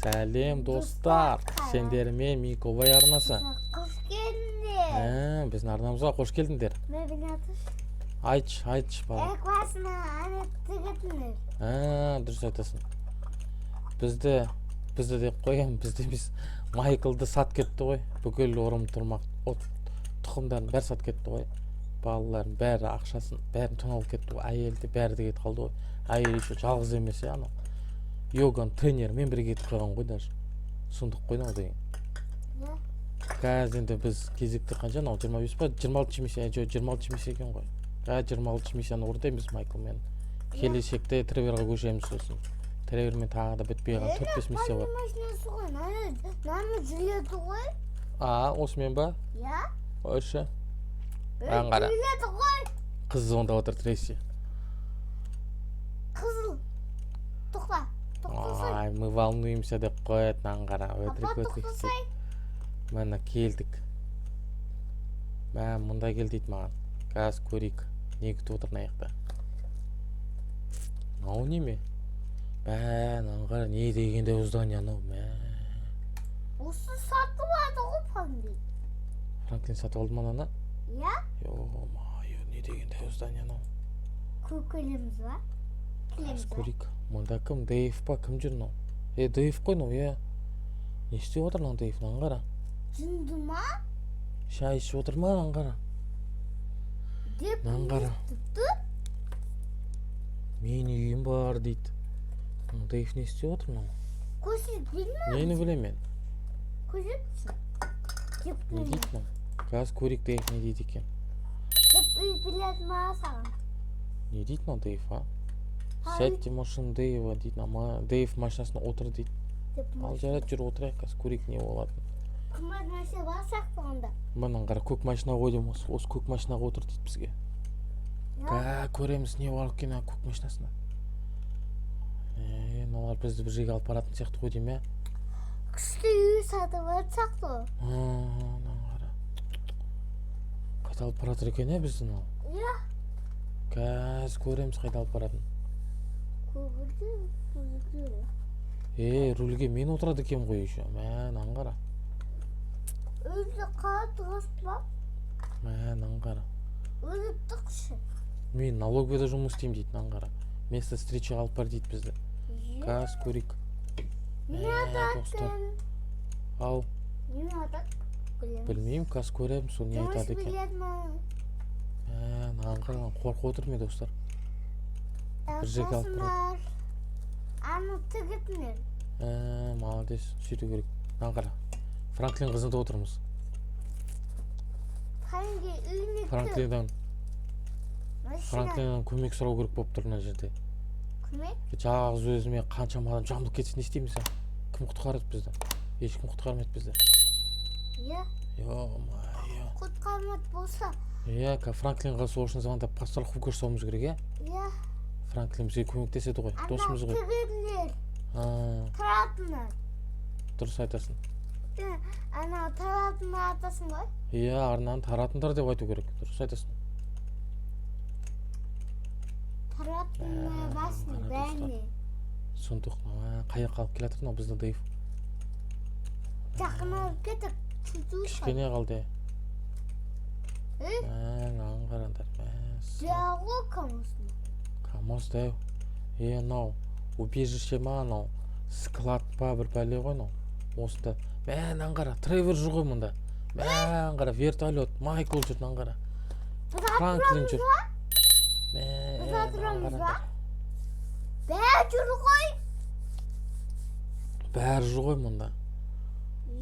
Сәлем достар, сендермен Миковай арнасы. Қош келдіңдер. Біздің арнамызға қош келдіңдер. Айтшы бала. Классына анетті кетіңдер. Дұрыс айтасың. Бізді деп қоям, бізді біз Майклды сат кетті ғой. Бүкіл орым тұрмақ, тұқымдарын бәрі сат кетті ғой. Балаларын бәрі ақшасын, бәрін тоналып кетті ғой. Әйелді бәрі де кетіп қалды ғой. Әйел еще жалғыз емес я, анау. Йоган тренермен бірге кетіп қалған ғой даже. Сұмдық қой мынау деген. Қазір енді біз кезекті қанша анау 25 па 26 миссия, 26 миссия екен ғой. 26 миссияны орындаймыз Майклмен. Келешекте Треверға көшеміз сосын. Тревермен тағы да бітпей қалған 4-5 миссия бар. Машинасы ғой, наны жүреді ғой. Осымен ба? Я? Ойшы. Аңғара. Жүреді ғой. Қыз звондап отыр Трейси. Қызыл. Тоқта. Ай, мы волнуемся деп қояды аңғара. Апа тоқтасай. Мәні келдік. Мұнда кел дейді маған. Қазір көрейік. Не күтіп отыр аяқта. Мынау неме? Аңғара не дегенде здание анау. Осы сатып алды ғой Франклин. Франклин сатып алды ма ананы? Я? Ё-моё, не дегенде здание анау. Көкелеміз ба? Қазір көрейік. Мұнда кім? Дэйв па? Кім жүр мынау? Дэйв қой мынау, иә. Не істеп отыр мынау Дэйв, аңғара? Жынды ма? Шай ішіп отыр ма аңғара? Аңғара. Мен үйім бар дейді. Дэйв не істеп отыр мынау? Көшіп білмеймін. Нені білем мен? Көшіпші. Не дейді мынау? Қазір көрейік Дэйв не дейді екен. Деп үй біледі ма саған? Не дейді мынау Дэйв, а? Сәтте машина Дэйва дейді. Дэйв машинасына отыр дейді. Ал жарайды жүр отырайық, қазір көрейік не болады. Қымбат машина басақ онда. Мұнан қара көк машина ғой деймін, осы көк машинаға отыр дейді бізге. Көреміз не бар екен көк машинасына. Мыналар бізді бір жерге алып баратын сияқты ғой деймін, Күшті үй сатып алсақ та. Қайда алып баратыр екен бізді мынау? Иә. Қазір көреміз қайда алып баратын. Рульге мен отырады екен ғой еще. Аңғара. Өзі қалады ғаспа? Аңғара. Өзі тұқшы. Мен налоговыйда жұмыс істеймін дейді, аңғара. Место встречаға алып бар дейді бізді. Қазір көрейік. Не ататын? Ау. Не атат? Білмеймін, қазір көремін, сол не айтады екен. Жұмыс біледі ма? Аңғара, қорқып отыр ме достар? Bir жерге алып барады. Аны тігітінер. Молодец, сөйту керек. Аңғара. Франклин қызында отырмыз. Франклиннен көмек сұрау керек болып тұр мына жерде. Көмек? Жалғыз өзіме қаншама адам жамылып кетсе не істейміз? Кім құтқарады бізді? Ешкім құтқармайды бізді. Иә. Ё-моё. Құтқармады болса. Иә, Франклинға сол үшін звондап подстраховка жасауымыз керек, иә? Иә. Франклин бізге көмектеседі ғой, досымыз ғой. Тігітінер. Таратынар. Дұрыс айтасың. Ана таратынар атасың ғой? Иә, арнаны таратыңдар деп айту керек. Дұрыс айтасың. Таратынар басын бәріне. Сұмдық. Қаяққа алып келатыр мынау бізді Дэйв. Жақын алып кетіп, кішкене қалды. Аңғарандар. Жағы камосын. Камоз дәу. Анау убежище ма анау? Склад па бір бәле ғой анау. Осында. Аңғара, Тревер жүр ғой мұнда. Аңғара, вертолет, Майкл жүр аңғара. Франклин жүр. Біз атырамыз ба? Бәрі жүр ғой? Бәрі жүр ғой мұнда.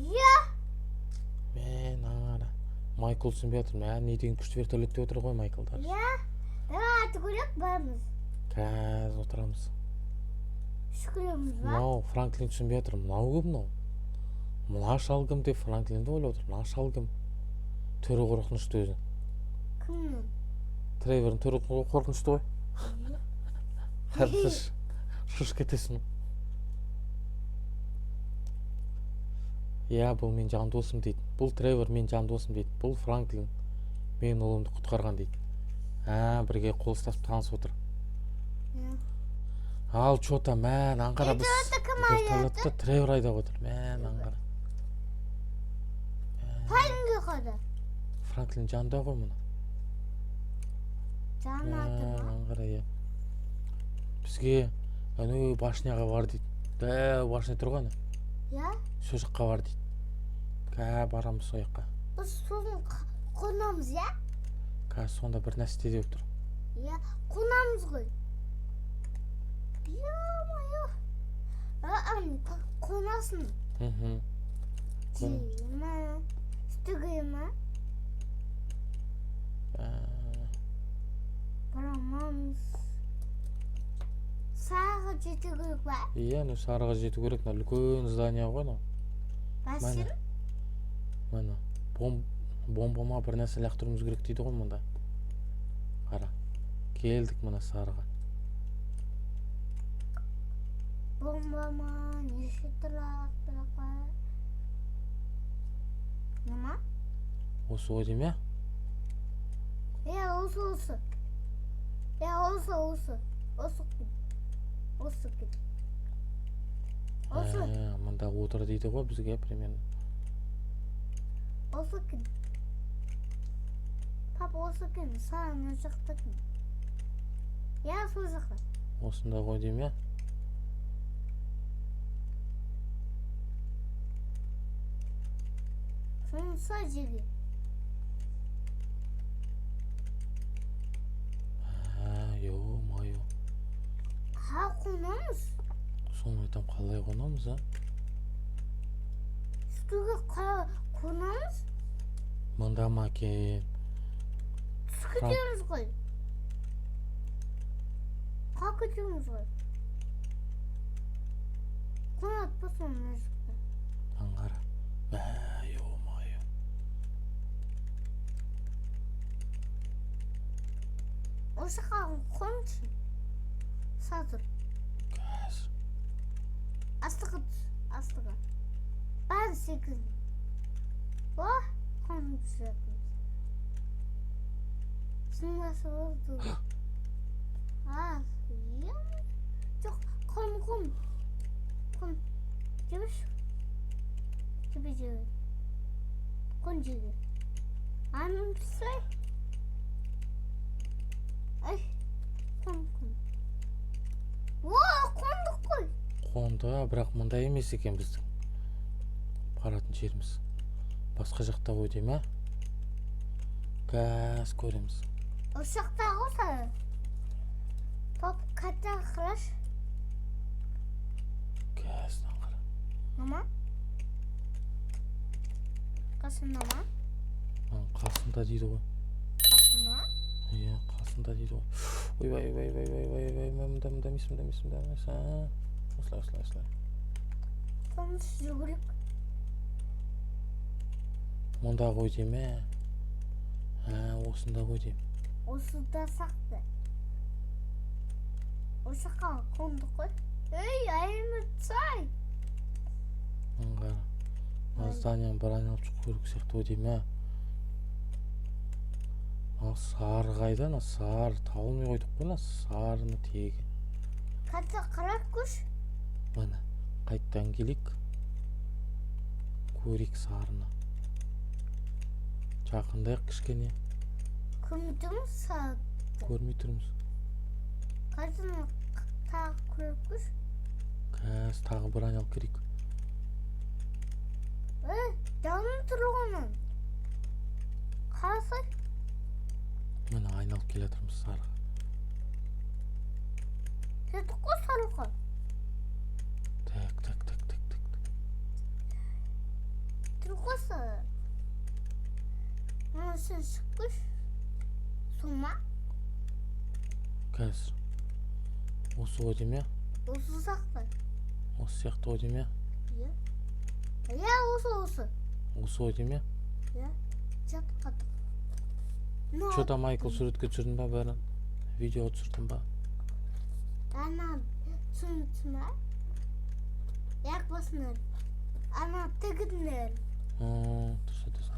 Иә. Аңғара. Майкл түсінбей отыр. Не деген күшті вертолетте отыр ғой Майклдар. Иә. Аты көрек бармыз. Қазір отырамыз. Шүкіреміз ба? Мынау Франклин түсінбей отыр. Мынау кім мынау? Мына шалгым деп Франклинді ойлап отыр. Мына шалгым. Түрі қорқынышты өзі. Кімнің? Тревердің түрі қорқынышты ғой. Қарсыш. Шыш кетесің. Иә, бұл мен жан досым дейді. Бұл Тревер мен жан досым дейді. Бұл Франклин мен ұлымды құтқарған дейді. Бірге қол ұстасып танысып отыр. Ал чота мен аңғара біз кім айырды? вертолетта Тревор айдап отыр. Мен аңғара. Hangi kadar? Франклин жанында ғой мұны. Canladı mı? Аңғара иә. Бізге аны башняға бар дейді. Да, башня тұрған. Ya Со жаққа бар дейді. Барамыз сол жаққа. biz sorun konamız ya. Қазір сонда бір нәрсе істе деп тұр. Ya konamız koy. Ya ama ya. Anne konasın. Мхм. Cima. Stügüme. Baramamız. Sağa ciddi var. Иә, ну сарыға жету керек. Мына үлкен здание ғой мынау. Basın. Міне. Бомбама бір нәрсе лақтыруымыз керек дейді ғой мұнда. Қара. Келдік мына сарыға. Bombama yeşil tırnak var. Nima? Осы ғой деймін, иә? Ya olsun. Ya olsun. Olsun git. Olsun. Мында отыр дейді ғой бізге примерно. Olsun git. Papa olsun git. Sana ne çıktı ki? Ya soracaklar. Осында ғой деймін, иә? Şunu sadece git. Ё-моё. Ha konamız. Соны айтам, қалай қонамыз, а? Üstüge konamız. Мында ма екен? Sıkıcımız koy. Kalkıcımız koy. Konat basın ne çıktı? Аңғара. Ё-моё. O şakalın konuşun. Satır. Қазір. Astığı. Ben 8. Oh, konuşuyoruz. Şimdi nasıl oldu? Ah, ya. Çok kom. Cıvış. Cıvı. Koncığı. Anım say. Ay, kom. Wow, konduk koy. Қонды, бірақ мұнда емес екен біздің баратын жеріміз. Басқа жақта ғой деймін, ә? Газ көреміз. Uşakta olsa. Pop katta kıraş. Газ аңғара. Mama. Kasında mı? Қасында дейді ғой. Kasında. Иә, қасында дейді ғой. Ойбай, мында емес. Осылай. Konuş жүгірік. Мұнда ғой деймін, ә? Осында ғой деймін. Осы да сақты. Uşakka kondu koy. Ey ayımı çay. Аңғара. Зданияны бір айналып шығу керек сияқты ғой деймін, ә? Сары қайда? Сары табылмай қойдық қой, сарыны тегі. Katta kırak kuş. Міне, қайттан келейік. Көрейік сарыны. Жақындайық кішкене. Kımdım sağ. Көрмей тұрмыз. Kattını ta kırak kuş. Қазір тағы бір айналып келейік. Canım тұрғанын. Қаласай. Міне айналып келе жатырмыз сарыға. Сеті қой сарыға. Так. Тұрғасы. Сен шыққыш. Сума. Қазір. Осы ғой деймін, ә? Осы сақты. Осы сияқты ғой деймін, ә? Я осы. Осы ғой деймін, ә? Я жат қатық. Чота Майкл суретке түсірдің ба бәрін? Видео түсірдің ба? Ана түсінтіме. Як басыныр. Ана тігінер. Тұрса.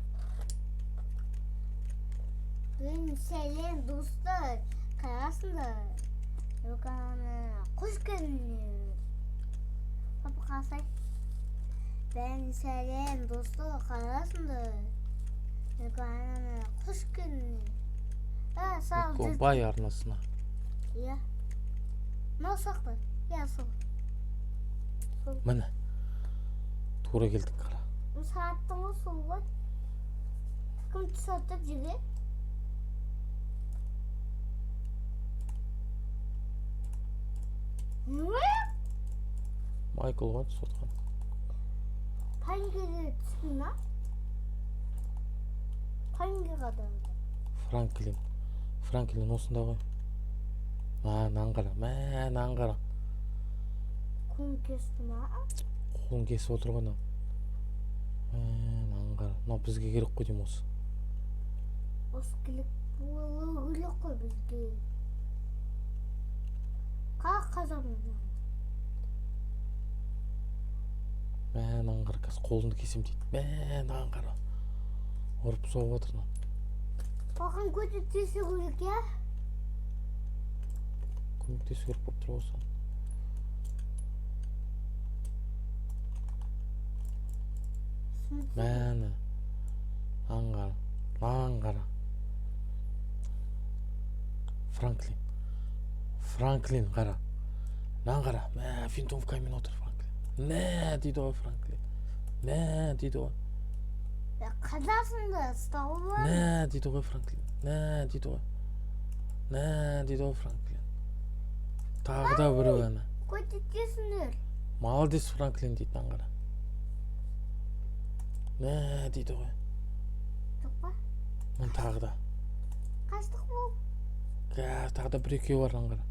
Benim senin dostlar. Karasınlar. Kuş görünüyor. Papa kalsay. Ben söyleyeyim dostu karasındır. Kuş görünüyor. Ha sağ ol. Eko bay arnasına. Ya. Ne saklı? Ya sol. Mine. Тура келдік қара. Saatte mi sol var? Takım saatte cüge. Ne? Майкл ғой сотқан. Hangi çıkın lan? Hangi kadar? Франклин осында ғой. Мынаны қара. Мынаны қара. Kum kestim ha. Қолын кесіп отырған ау. Мынаны қара. Мынау бізге керек қой деймін осы. Oskilik bu öyle koy bizde. Kalk kazanın. Мынаны қара. Қазір қолымды кесем дейді. Мынаны қара. Ұрып соғып отыр мынау. Bakın kötü gerek ya. Көмектесу керек болып тұр осы. Мәні. Маған қара. Франклин қара. Маған қара. Винтовкамен отыр Франклин. Не дейді ғой Франклин. Не дейді ғой. Ya kazarsın da stavul var. Не дейді ғой Франклин. Не дейді ғой. Не дейді ғой Франклин. Тағы да біреу әні. Kötü Молодец Франклин дейді маған қара. Не дейді ғой. Çok var. Мін тағы да. Kaçtık bu? Тағы да бір екеу бар маған қара.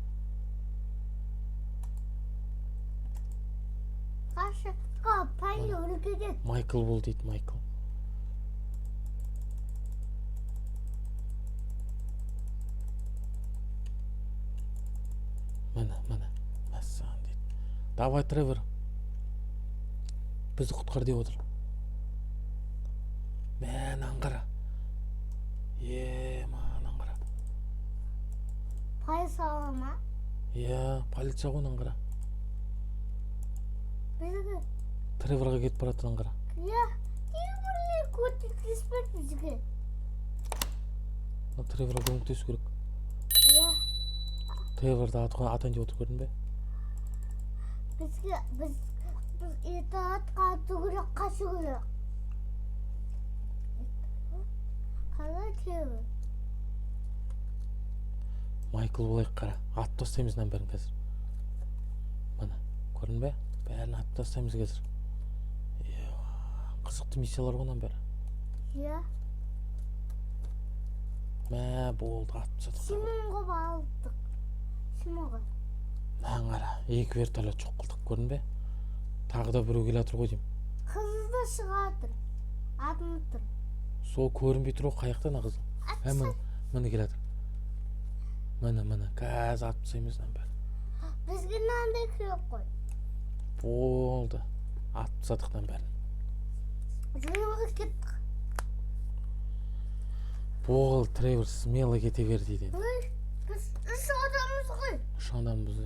Karşı kapayla öyle Майкл бол дейді Майкл. Міне. Мәссаған дейді. Давай Тревор. Бізді құтқар деп отыр. Мынаны қара. Мынаны қара. Pay sağlama. Полиция ғой мынаны қара. Bizge. Треворға кетіп баратырын қара. Ya. Böyle kötü kısmet bizge. Треворға көмектесу керек. Ya. Треворды атайын деп отыр көрдің бе? Biz itaat katı kaşı gerek. Kalır Майкл болайық қара. Атып тастаймыз мынаның бәрін қазір. Міне, көрдің бе? Бәрін атып тастаймыз қазір. Қызықты миссиялар ғой мынаның бәрі. Ya. Болды, атып тастадық. Simon'a bağladık. Simon'a. Мынаны қара. Екі вертолет жоқ қылдық, көрдің бе? Тағы да біреу келе жатыр ғой деймін. Kızı da шығатыр. Атынып тұр. Сол көрінбей тұр ғой қаяқта ана қыз. Міне келе жатыр. Міне, қазір атып тастаймыз мынаның бәрін. Бізге мынандай керек қой. Болды. Атып тастадық мынаның бәрін. Жойылға кеттік. Болды, Тревор смело кете бер дейді. Біз үш адамбыз ғой. Үш адамбыз,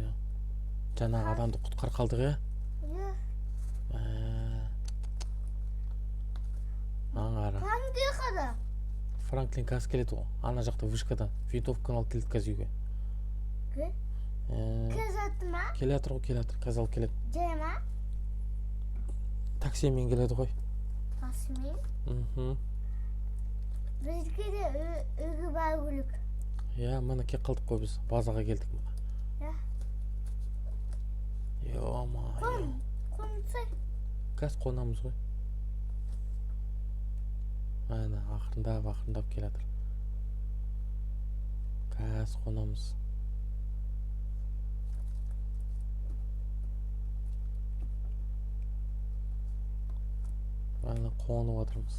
Жаңағы адамды құтқар қалдық, Ya. Аңғара. Hangi kadar? Франклин қазір келеді ғой. Ана жақта вышкадан винтовканы алып келеді қазір үйге. Kız attım ha? Келе жатыр ғой, келе жатыр. Қазір алып келеді. Cem ha? Таксимен келеді ғой. Tasmin. Bizge de ögü bağlılık. Міне келіп қалдық қой біз. Базаға келдік мына. Ya. Ё-моё. Konuşsay. Қазір қонамыз ғой. Міне ақырындап келе жатыр. Қазір қонамыз. Міне қонып отырмыз.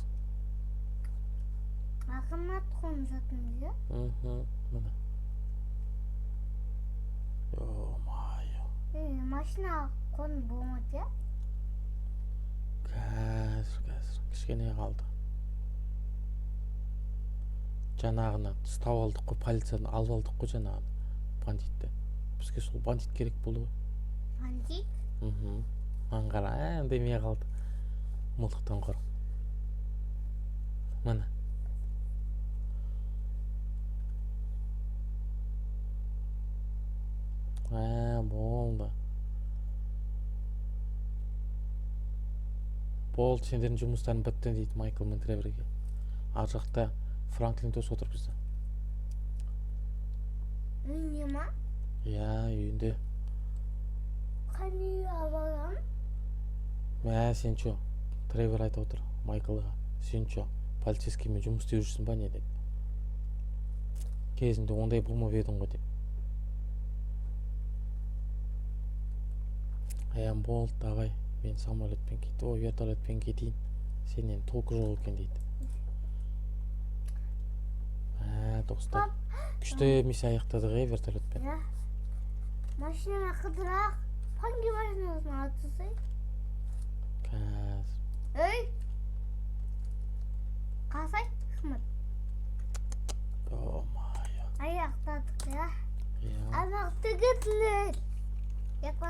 Akımat konuşatın ya. Міне. Ё-моё. Maşına konu bulmadı ya. Қазір кішкене қалды. Жаңағыны ұстап алдық қой, полицияны алып алдық қой жаңағыны бандитті. бізге сол бандит керек болды ғой. Бандит? Аңғара демей қалды. Мылтықтан қор. Мына. Болды. Болды, сендердің жұмыстарын бітті дейді Майкл мен Треворге. Ар жақта Франклин дос отыр бізде. Үйінде ма? Иә, үйінде. Қане абалам? Сен чо? Тревор айтып отыр Майклға. Сен чо? Полицейскиймен жұмыс істеп жүрсің ба не деп. Кезінде ондай болмап едің ғой деп. Болды, давай. Мен самолетпен кетейін, вертолетпен кетейін. Сенен толқы жоқ екен дейді. Достар. Күшті миссия аяқтадық вертолетпен. Машинаны қыдырақ. Hangi машинасының атысы? Қазір. Ей! Қасай, Ахмет. Аяқтадық, Аяқтадық, Иә. Аяқты кетілер.